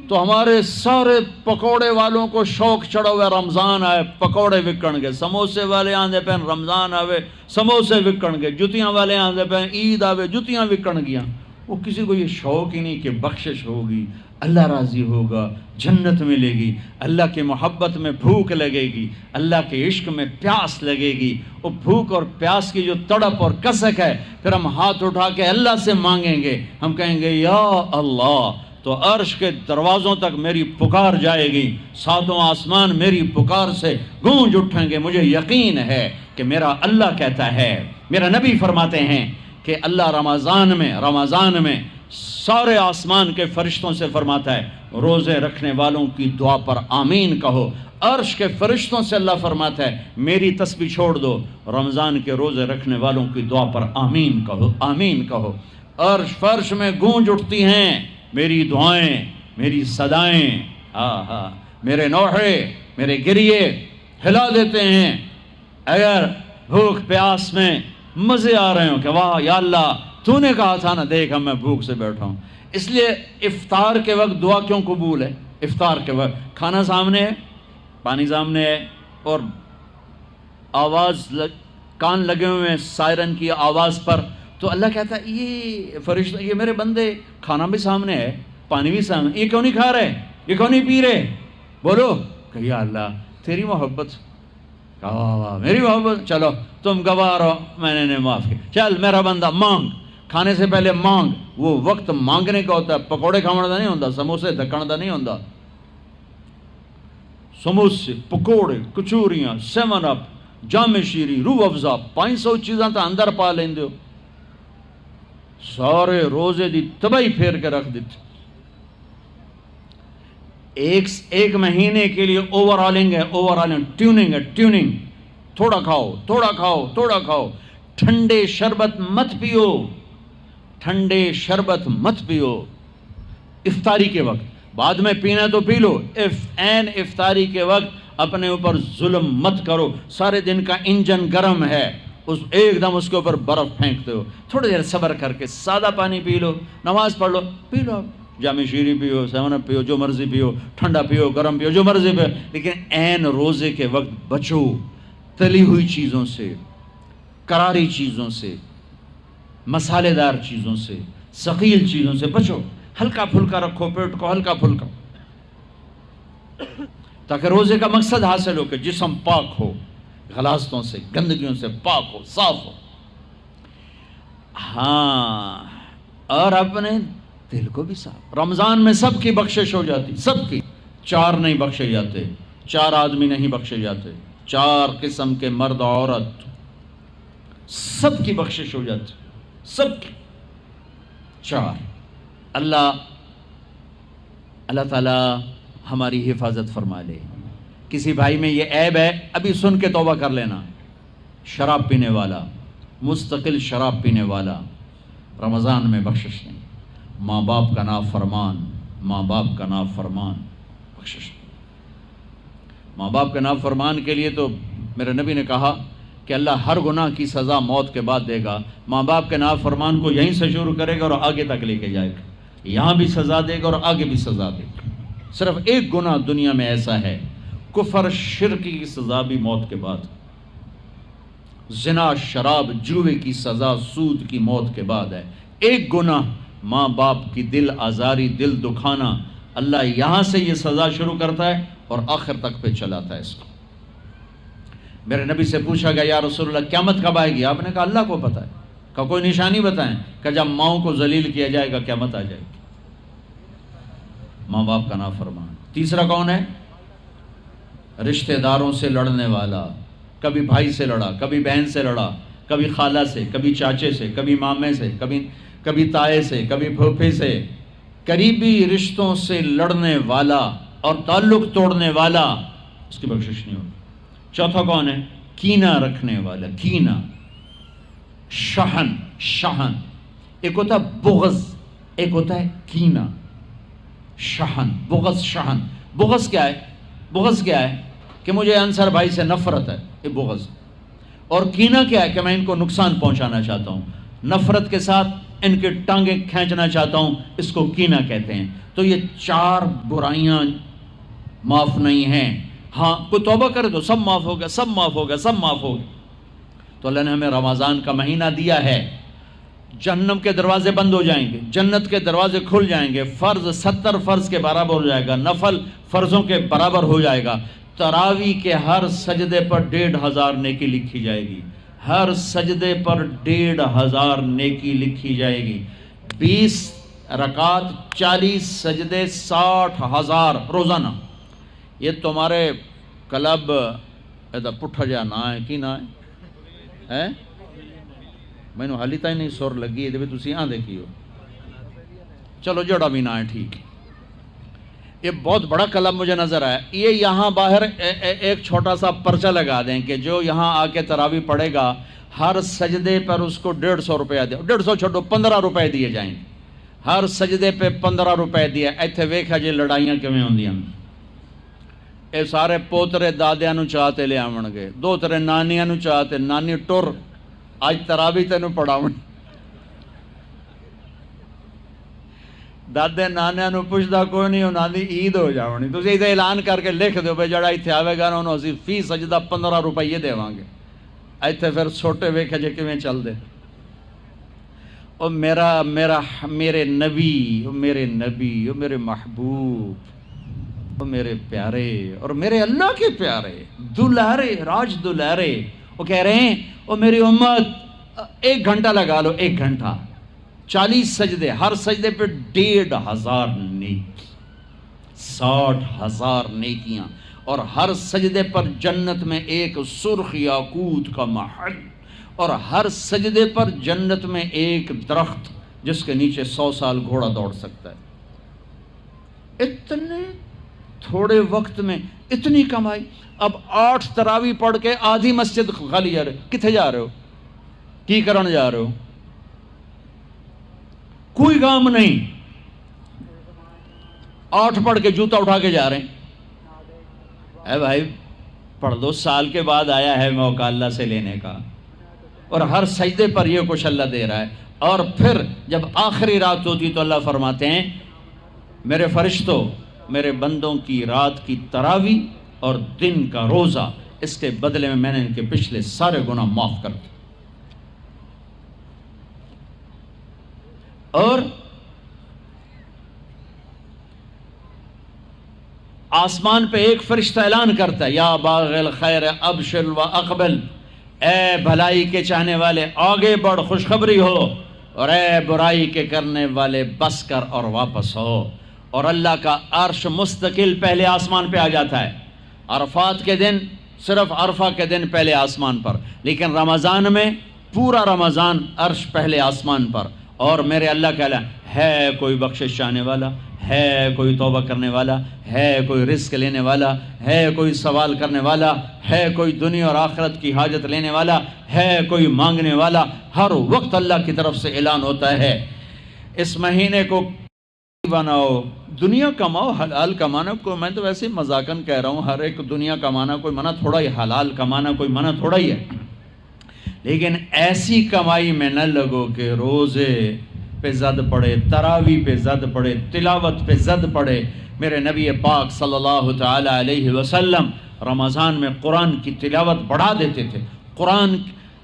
تو ہمارے سارے پکوڑے والوں کو شوق چڑھا ہوا رمضان آئے پکوڑے وکن گے، سموسے والے آندے پہ رمضان آوے سموسے وکن گے، جتیاں والے آندے پہ عید آوے جتیاں وکن گیاں۔ وہ کسی کو یہ شوق ہی نہیں کہ بخشش ہوگی، اللہ راضی ہوگا، جنت ملے گی، اللہ کی محبت میں بھوک لگے گی، اللہ کے عشق میں پیاس لگے گی۔ وہ بھوک اور پیاس کی جو تڑپ اور کسک ہے، پھر ہم ہاتھ اٹھا کے اللہ سے مانگیں گے، ہم کہیں گے یا اللہ، تو عرش کے دروازوں تک میری پکار جائے گی، ساتوں آسمان میری پکار سے گونج اٹھیں گے۔ مجھے یقین ہے کہ میرا اللہ کہتا ہے، میرا نبی فرماتے ہیں کہ اللہ رمضان میں سارے آسمان کے فرشتوں سے فرماتا ہے روزے رکھنے والوں کی دعا پر آمین کہو۔ عرش کے فرشتوں سے اللہ فرماتا ہے میری تسبیح چھوڑ دو، رمضان کے روزے رکھنے والوں کی دعا پر آمین کہو، آمین کہو۔ عرش فرش میں گونج اٹھتی ہیں میری دعائیں، میری صدائیں، میرے نوحے، میرے گریے ہلا دیتے ہیں۔ اگر بھوک پیاس میں مزے آ رہے ہوں کہ واہ یا اللہ تو نے کہا تھا نا، دیکھ ہم میں بھوک سے بیٹھا ہوں۔ اس لیے افطار کے وقت دعا کیوں قبول ہے؟ افطار کے وقت کھانا سامنے ہے، پانی سامنے ہے، اور آواز کان لگے ہوئے ہیں سائرن کی آواز پر، تو اللہ کہتا ہے یہ فرشتہ، یہ میرے بندے، کھانا بھی سامنے ہے، پانی بھی سامنے، یہ کیوں نہیں کھا رہے، یہ کیوں نہیں پی رہے؟ بولو کہ یا اللہ تیری محبت، میری محبت، چلو تم گواہ رہو، میں نے معاف کیا، چل میرا بندہ مانگ، کھانے سے پہلے مانگ۔ وہ وقت مانگنے کا ہوتا ہے، پکوڑے کھانے کا نہیں ہوتا، سموسے دکھنے کا نہیں ہوتا۔ سموسے، پکوڑے، کچوریاں، 7 اپ، جام شیری، روح افزا، 500 چیزاں تو اندر پا لیندے ہو، سارے روزے دی تباہی پھیر کے رکھ دیتے۔ ایک مہینے کے لیے اوور آلنگ ہے، ٹیوننگ ہے، ٹیوننگ، تھوڑا کھاؤ، تھوڑا کھاؤ، تھوڑا کھاؤ، ٹھنڈے شربت مت پیو، ٹھنڈے شربت مت پیو افطاری کے وقت، بعد میں پینا تو پی لو، این افطاری کے وقت اپنے اوپر ظلم مت کرو۔ سارے دن کا انجن گرم ہے، ایک دم اس کے اوپر برف پھینکتے ہو، تھوڑی دیر صبر کر کے سادہ پانی پی لو، نماز پڑھ لو، پی لو، جام شیری پیو، 7 اپ پیو، جو مرضی پیو، ٹھنڈا پیو، گرم پیو، جو مرضی پیو، لیکن این روزے کے وقت بچو تلی ہوئی چیزوں سے، کراری چیزوں سے، مسالے دار چیزوں سے، ثقیل چیزوں سے بچو، ہلکا پھلکا رکھو پیٹ کو، ہلکا پھلکا، تاکہ روزے کا مقصد حاصل ہو کہ جسم پاک ہو، غلاظتوں سے، گندگیوں سے پاک ہو، صاف ہو۔ ہاں، اور اپنے دل کو بھی صاف۔ رمضان میں سب کی بخشش ہو جاتی، سب کی، 4 نہیں بخشے جاتے، 4 آدمی نہیں بخشے جاتے، 4 قسم کے مرد عورت، سب کی بخشش ہو جاتی، سب کی، 4۔ اللہ تعالی ہماری حفاظت فرما لے۔ کسی بھائی میں یہ عیب ہے، ابھی سن کے توبہ کر لینا، شراب پینے والا، مستقل شراب پینے والا، رمضان میں بخشش نہیں، ماں باپ کا نافرمان، ماں باپ کا نافرمان، بخشش نہیں۔ ماں باپ کے نافرمان کے لیے تو میرے نبی نے کہا کہ اللہ ہر گناہ کی سزا موت کے بعد دے گا، ماں باپ کے نافرمان کو یہیں سے شروع کرے گا اور آگے تک لے کے جائے گا، یہاں بھی سزا دے گا اور آگے بھی سزا دے گا۔ صرف ایک گناہ دنیا میں ایسا ہے، کفر شرک کی سزا بھی موت کے بعد، زنا، شراب، جوے کی سزا سود کی موت کے بعد ہے۔ ایک گناہ ماں باپ کی دل آزاری، دل دکھانا، اللہ یہاں سے یہ سزا شروع کرتا ہے اور آخر تک پہ چلاتا ہے اس کو۔ میرے نبی سے پوچھا گیا یا رسول اللہ قیامت کب آئے گی؟ آپ نے کہا اللہ کو پتہ ہے۔ کہ کوئی نشانی بتائیں؟ کہ جب ماؤں کو ذلیل کیا جائے گا قیامت آ جائے گی۔ ماں باپ کا نافرمان۔ تیسرا کون ہے؟ رشتہ داروں سے لڑنے والا، کبھی بھائی سے لڑا، کبھی بہن سے لڑا، کبھی خالہ سے، کبھی چاچے سے، کبھی مامے سے، کبھی تائے سے، کبھی پھوپھے سے، قریبی رشتوں سے لڑنے والا اور تعلق توڑنے والا، اس کی بخشش نہیں ہوگی۔ چوتھا کون ہے؟ کینہ رکھنے والا، کینہ، شحن، ایک ہوتا ہے بغض، ایک ہوتا ہے کینہ، شحن، بغض، شحن۔ بغض کیا ہے؟ بغض کیا ہے؟ کہ مجھے انصر بھائی سے نفرت ہے، یہ بغض۔ اور کینہ کیا ہے؟ کہ میں ان کو نقصان پہنچانا چاہتا ہوں، نفرت کے ساتھ ان کی ٹانگیں کھینچنا چاہتا ہوں، اس کو کینہ کہتے ہیں۔ تو یہ 4 برائیاں معاف نہیں ہیں۔ ہاں کوئی توبہ کرے تو سب معاف ہو گیا، سب معاف ہو گیا، سب معاف ہو گیا۔ تو اللہ نے ہمیں رمضان کا مہینہ دیا ہے، جہنم کے دروازے بند ہو جائیں گے، جنت کے دروازے کھل جائیں گے، فرض 70 فرض کے برابر ہو جائے گا، نفل فرضوں کے برابر ہو جائے گا، تراویح کے ہر سجدے پر 1500 نیکی لکھی جائے گی، ہر سجدے پر 1500 نیکی لکھی جائے گی، 20 رکعت 40 سجدے 60,000 روزانہ۔ یہ تمہارے کلب ایدا پٹھا جا نہ ہے کی نہ ہے میں نے حالی تھی نہیں سر لگی ہے تسی آن دیکھی ہو، چلو جڑا بھی نہ ہے ٹھیک۔ یہ بہت بڑا کلب مجھے نظر آیا۔ یہ یہاں باہر ایک چھوٹا سا پرچہ لگا دیں کہ جو یہاں آ کے تراویح پڑھے گا ہر سجدے پر اس کو 150 روپیہ دے، 150 چھوڑو 15 روپے دیے جائیں گے، ہر سجدے پہ 15 روپے دیا۔ ایتھے ویکھا جی لڑائیاں کیویں ہوندیاں، اے سارے پوترے دادیاں نو چاہتے لے آون گے، دو ترے نانیاں نو چاہتے، نانی ٹر آج تراویح تینوں پڑھاون، دادے نانیاں نو پوچھدا کوئی نہیں، انہاں دی عید ہو جاونی، تسی ایتھے اعلان کر کے لکھ دیو بھئی جڑا ایتھے آوے گا نا انہوں اسی فی سجدہ 15 روپے دیواں گے۔ ایتھے پھر چھوٹے ویکھے جے کیویں چل دے۔ او میرے نبی، او میرے محبوب، او میرے پیارے اور میرے اللہ کے پیارے دلارے، راج دلارے، وہ کہہ رہے ہیں او میری امت 1 گھنٹہ لگا لو، 1 گھنٹہ 40 سجدے، ہر سجدے پہ 1500 نیکی، 60,000 نیکیاں، اور ہر سجدے پر جنت میں ایک سرخ یاقوت کا محل، اور ہر سجدے پر جنت میں ایک درخت جس کے نیچے 100 سال گھوڑا دوڑ سکتا ہے۔ اتنے تھوڑے وقت میں اتنی کمائی۔ اب 8 تراویح پڑھ کے آدھی مسجد خالی جا رہے، کتھے جا رہے ہو، کی کرن جا رہے ہو، کوئی کام نہیں، 8 پڑھ کے جوتا اٹھا کے جا رہے ہیں۔ اے بھائی پڑھ دو، سال کے بعد آیا ہے موقع اللہ سے لینے کا، اور ہر سجدے پر یہ کچھ اللہ دے رہا ہے۔ اور پھر جب آخری رات ہوتی تو اللہ فرماتے ہیں میرے فرشتوں، میرے بندوں کی رات کی تراویح اور دن کا روزہ، اس کے بدلے میں نے ان کے پچھلے سارے گناہ معاف کر دیے۔ اور آسمان پہ ایک فرشتہ اعلان کرتا ہے یا باغ الخیر ابشر و اقبل، اے بھلائی کے چاہنے والے آگے بڑھ خوشخبری ہو، اور اے برائی کے کرنے والے بس کر اور واپس ہو۔ اور اللہ کا عرش مستقل پہلے آسمان پہ آ جاتا ہے، عرفات کے دن صرف عرفہ کے دن پہلے آسمان پر، لیکن رمضان میں پورا رمضان عرش پہلے آسمان پر۔ اور میرے اللہ کا اعلان ہے، کوئی بخشش چاہنے والا ہے، کوئی توبہ کرنے والا ہے، کوئی رزق لینے والا ہے، کوئی سوال کرنے والا ہے، کوئی دنیا اور آخرت کی حاجت لینے والا ہے، کوئی مانگنے والا، ہر وقت اللہ کی طرف سے اعلان ہوتا ہے۔ اس مہینے کو بناؤ، دنیا کماؤ، حلال کمانا کو میں تو ویسے مذاقن کہہ رہا ہوں، ہر ایک دنیا کمانا کوئی منع تھوڑا ہی، حلال کمانا کوئی منع تھوڑا ہی ہے، لیکن ایسی کمائی میں نہ لگو کہ روزے پہ زد پڑے، تراویح پہ زد پڑے، تلاوت پہ زد پڑے۔ میرے نبی پاک صلی اللہ تعالی علیہ وسلم رمضان میں قرآن کی تلاوت بڑھا دیتے تھے۔ قرآن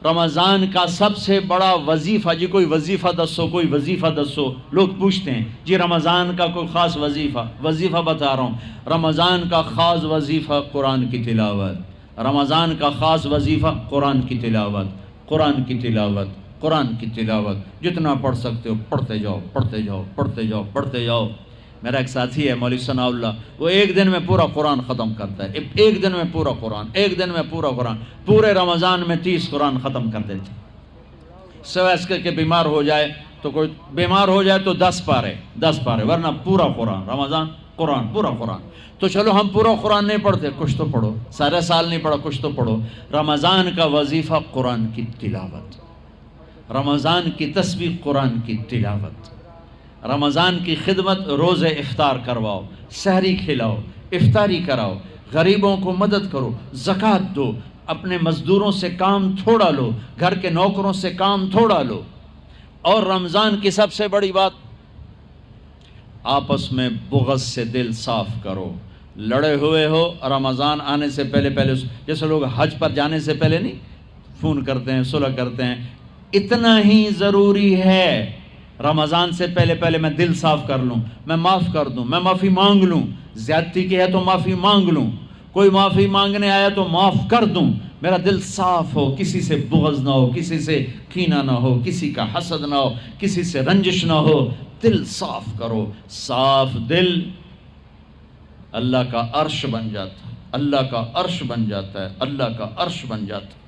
رمضان کا سب سے بڑا وظیفہ، جی کوئی وظیفہ دسو، کوئی وظیفہ دسو، لوگ پوچھتے ہیں جی رمضان کا کوئی خاص وظیفہ بتا رہا ہوں۔ رمضان کا خاص وظیفہ قرآن کی تلاوت، رمضان کا خاص وظیفہ قرآن کی تلاوت، قرآن کی تلاوت، قرآن کی تلاوت، جتنا پڑھ سکتے ہو پڑھتے جاؤ، پڑھتے جاؤ، پڑھتے جاؤ، پڑھتے جاؤ۔ میرا ایک ساتھی ہے مولوی ثناء اللہ، وہ ایک دن میں پورا قرآن ختم کرتا ہے، ایک دن میں پورا قرآن، ایک دن میں پورا قرآن، پورے رمضان میں 30 قرآن ختم کر دیتے، سوائے اس کے بیمار ہو جائے تو کوئی بیمار ہو جائے تو 10 پارے، ورنہ پورا قرآن رمضان، قرآن پورا قرآن۔ تو چلو ہم پورا قرآن نہیں پڑھتے، کچھ تو پڑھو، سارے سال نہیں پڑھا، کچھ تو پڑھو۔ رمضان کا وظیفہ قرآن کی تلاوت، رمضان کی تسبیح قرآن کی تلاوت، رمضان کی خدمت، روزے افطار کرواؤ، سحری کھلاؤ، افطاری کراؤ، غریبوں کو مدد کرو، زکوٰۃ دو، اپنے مزدوروں سے کام تھوڑا لو، گھر کے نوکروں سے کام تھوڑا لو، اور رمضان کی سب سے بڑی بات، آپس میں بغض سے دل صاف کرو. لڑے ہوئے ہو رمضان آنے سے پہلے جیسے لوگ حج پر جانے سے پہلے نہیں فون کرتے ہیں، صلح کرتے ہیں، اتنا ہی ضروری ہے رمضان سے پہلے میں دل صاف کر لوں، میں معاف کر دوں، میں معافی مانگ لوں. زیادتی کی ہے تو معافی مانگ لوں، کوئی معافی مانگنے آیا تو معاف کر دوں. میرا دل صاف ہو، کسی سے بغض نہ ہو، کسی سے کینہ نہ ہو، کسی کا حسد نہ ہو، کسی سے رنجش نہ ہو. دل صاف کرو. صاف دل اللہ کا عرش بن جاتا ہے، اللہ کا عرش بن جاتا ہے، اللہ کا عرش بن جاتا ہے.